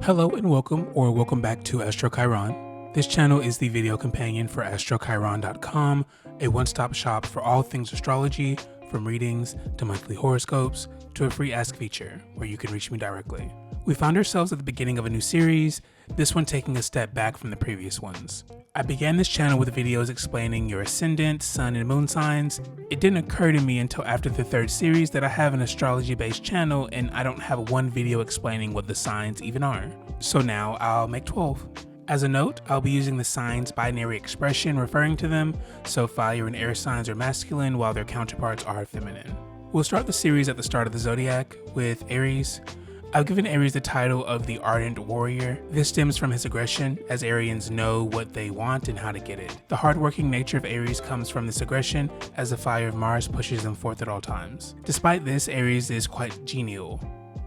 Hello and welcome back to AstroChiron. This channel is the video companion for AstroChiron.com, a one-stop shop for all things astrology, from readings to monthly horoscopes to a free ask feature where you can reach me directly. We found ourselves at the beginning of a new series, this one taking a step back from the previous ones. I began this channel with videos explaining your ascendant, sun, and moon signs. It didn't occur to me until after the third series that I have an astrology-based channel and I don't have one video explaining what the signs even are. So now I'll make 12. As a note, I'll be using the signs' binary expression referring to them, so fire and air signs are masculine while their counterparts are feminine. We'll start the series at the start of the Zodiac with Aries. I've given Aries the title of the Ardent Warrior. This stems from his aggression, as Arians know what they want and how to get it. The hardworking nature of Aries comes from this aggression, as the fire of Mars pushes them forth at all times. Despite this, Aries is quite genial.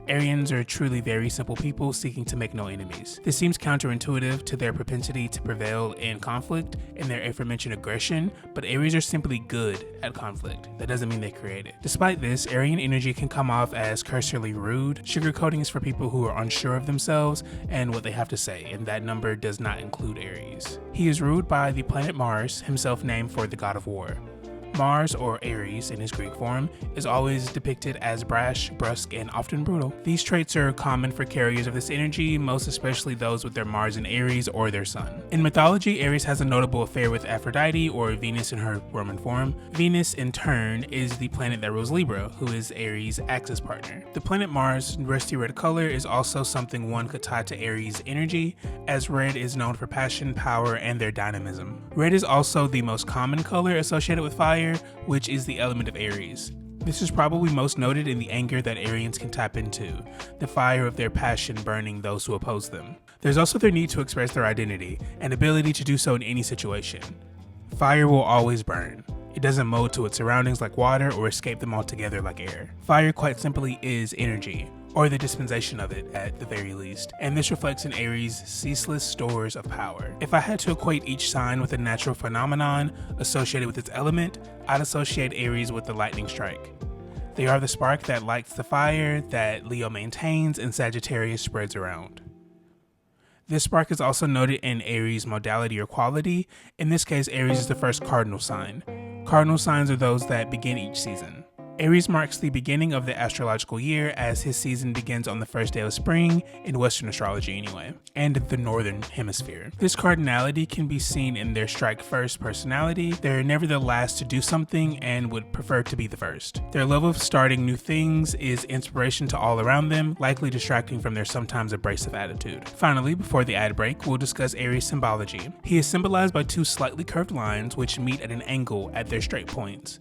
Arians are truly very simple people seeking to make no enemies. This seems counterintuitive to their propensity to prevail in conflict and their aforementioned aggression, but Aries are simply good at conflict. That doesn't mean they create it. Despite this, Arian energy can come off as cursorily rude. Sugarcoating is for people who are unsure of themselves and what they have to say, and that number does not include Aries. He is ruled by the planet Mars, himself named for the god of war. Mars, or Aries in his Greek form, is always depicted as brash, brusque, and often brutal. These traits are common for carriers of this energy, most especially those with their Mars in Aries or their Sun. In mythology, Aries has a notable affair with Aphrodite, or Venus in her Roman form. Venus, in turn, is the planet that rules Libra, who is Aries' axis partner. The planet Mars' rusty red color is also something one could tie to Aries' energy, as red is known for passion, power, and their dynamism. Red is also the most common color associated with fire, which is the element of Aries. This is probably most noted in the anger that Arians can tap into, the fire of their passion burning those who oppose them. There's also their need to express their identity, and ability to do so in any situation. Fire will always burn. It doesn't mold to its surroundings like water or escape them altogether like air. Fire quite simply is energy, or the dispensation of it at the very least, and this reflects in Aries' ceaseless stores of power. If I had to equate each sign with a natural phenomenon associated with its element, I'd associate Aries with the lightning strike. They are the spark that lights the fire that Leo maintains and Sagittarius spreads around. This spark is also noted in Aries' modality or quality. In this case, Aries is the first cardinal sign. Cardinal signs are those that begin each season. Aries marks the beginning of the astrological year, as his season begins on the first day of spring, in Western astrology anyway, and the Northern Hemisphere. This cardinality can be seen in their strike-first personality. They're never the last to do something and would prefer to be the first. Their love of starting new things is inspiration to all around them, likely distracting from their sometimes abrasive attitude. Finally, before the ad break, we'll discuss Aries' symbology. He is symbolized by two slightly curved lines which meet at an angle at their straight points.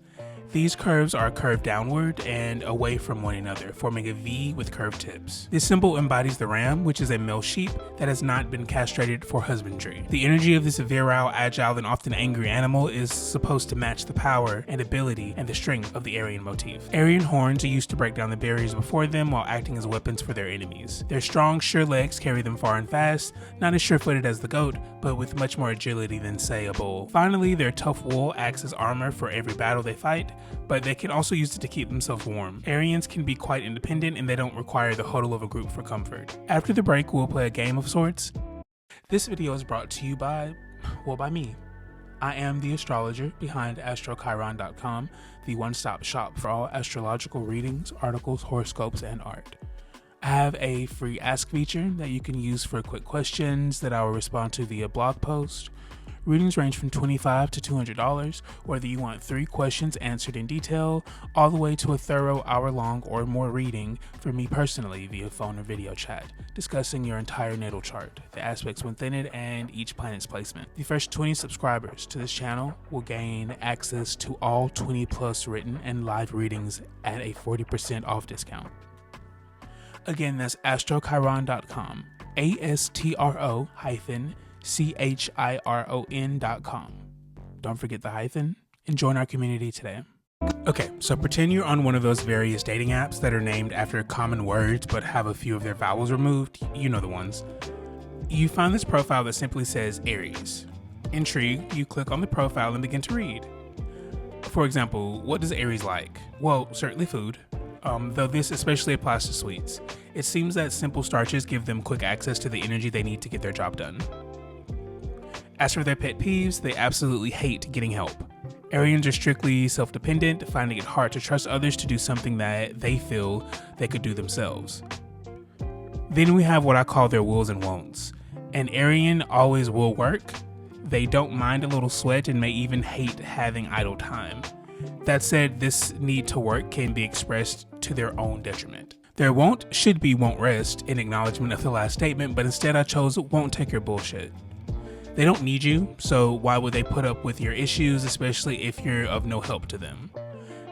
These curves are curved downward and away from one another, forming a V with curved tips. This symbol embodies the ram, which is a male sheep that has not been castrated for husbandry. The energy of this virile, agile, and often angry animal is supposed to match the power and ability and the strength of the Arian motif. Arian horns are used to break down the barriers before them while acting as weapons for their enemies. Their strong, sure legs carry them far and fast, not as sure-footed as the goat, but with much more agility than, say, a bull. Finally, their tough wool acts as armor for every battle they fight, but they can also use it to keep themselves warm. Arians can be quite independent and they don't require the huddle of a group for comfort. After the break, we'll play a game of sorts. This video is brought to you by me. I am the astrologer behind AstroChiron.com, the one-stop shop for all astrological readings, articles, horoscopes, and art. I have a free ask feature that you can use for quick questions that I will respond to via blog post. Readings range from $25 to $200, whether you want 3 questions answered in detail, all the way to a thorough hour-long or more reading for me personally via phone or video chat, discussing your entire natal chart, the aspects within it, and each planet's placement. The first 20 subscribers to this channel will gain access to all 20+ written and live readings at a 40% off discount. Again, that's astrochiron.com, ASTRO-CHIRON.com. Don't forget the hyphen and join our community today. Okay, so pretend you're on one of those various dating apps that are named after common words but have a few of their vowels removed. You know the ones. You find this profile that simply says Aries. Intrigued, you click on the profile and begin to read. For example, what does Aries like? Well, certainly food. though this especially applies to sweets. It seems that simple starches give them quick access to the energy they need to get their job done. As for their pet peeves, they absolutely hate getting help. Arians are strictly self-dependent, finding it hard to trust others to do something that they feel they could do themselves. Then we have what I call their wills and won'ts. An Arian always will work. They don't mind a little sweat and may even hate having idle time. That said, this need to work can be expressed to their own detriment. Their won't should be won't rest in acknowledgement of the last statement, but instead I chose won't take your bullshit. They don't need you, so why would they put up with your issues, especially if you're of no help to them?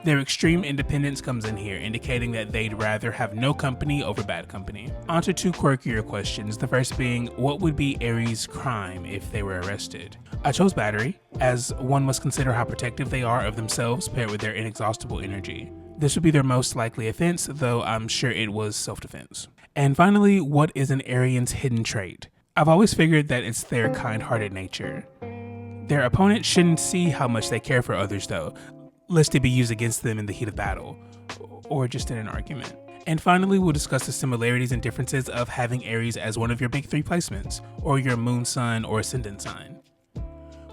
Their extreme independence comes in here, indicating that they'd rather have no company over bad company. On to two quirkier questions, the first being, what would be Aries' crime if they were arrested? I chose battery, as one must consider how protective they are of themselves paired with their inexhaustible energy. This would be their most likely offense, though I'm sure it was self-defense. And finally, what is an Arian's hidden trait? I've always figured that it's their kind-hearted nature. Their opponent shouldn't see how much they care for others though, lest it be used against them in the heat of battle, or just in an argument. And finally, we'll discuss the similarities and differences of having Aries as one of your big three placements, or your moon, sun, or ascendant sign.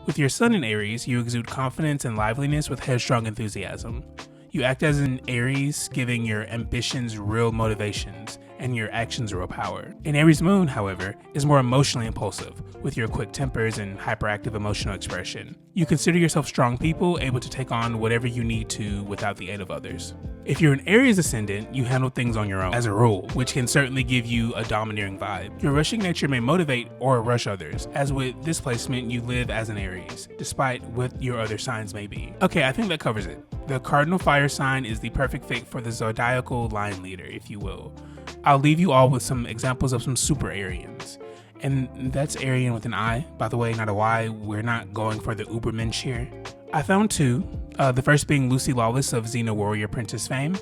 With your sun in Aries, you exude confidence and liveliness with headstrong enthusiasm. You act as an Aries, giving your ambitions real motivations, and your actions real power. An Aries moon, however, is more emotionally impulsive, with your quick tempers and hyperactive emotional expression. You consider yourself strong people, able to take on whatever you need to without the aid of others. If you're an Aries ascendant, you handle things on your own, as a rule, which can certainly give you a domineering vibe. Your rushing nature may motivate or rush others, as with this placement, you live as an Aries, despite what your other signs may be. Okay, I think that covers it. The cardinal fire sign is the perfect fit for the zodiacal line leader, if you will. I'll leave you all with some examples of some super Arians. And that's Arian with an I, by the way, not a Y. We're not going for the Ubermensch here. I found two, the first being Lucy Lawless of Xena Warrior Princess fame.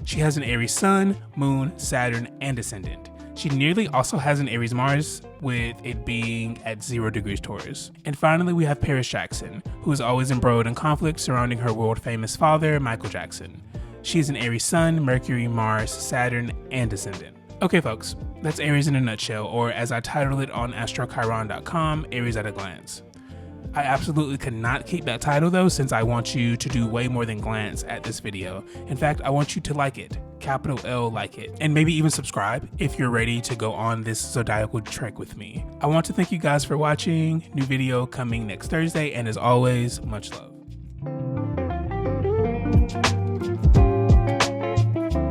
She has an Aries Sun, Moon, Saturn, and Ascendant. She nearly also has an Aries Mars, with it being at 0 degrees Taurus. And finally, we have Paris Jackson, who is always embroiled in conflict surrounding her world-famous father, Michael Jackson. She is an Aries Sun, Mercury, Mars, Saturn, and Ascendant. Okay folks, that's Aries in a nutshell, or as I titled it on AstroChiron.com, Aries at a glance. I absolutely could not keep that title though, since I want you to do way more than glance at this video. In fact, I want you to like it, capital L like it, and maybe even subscribe if you're ready to go on this zodiacal trek with me. I want to thank you guys for watching. New video coming next Thursday, and as always, much love.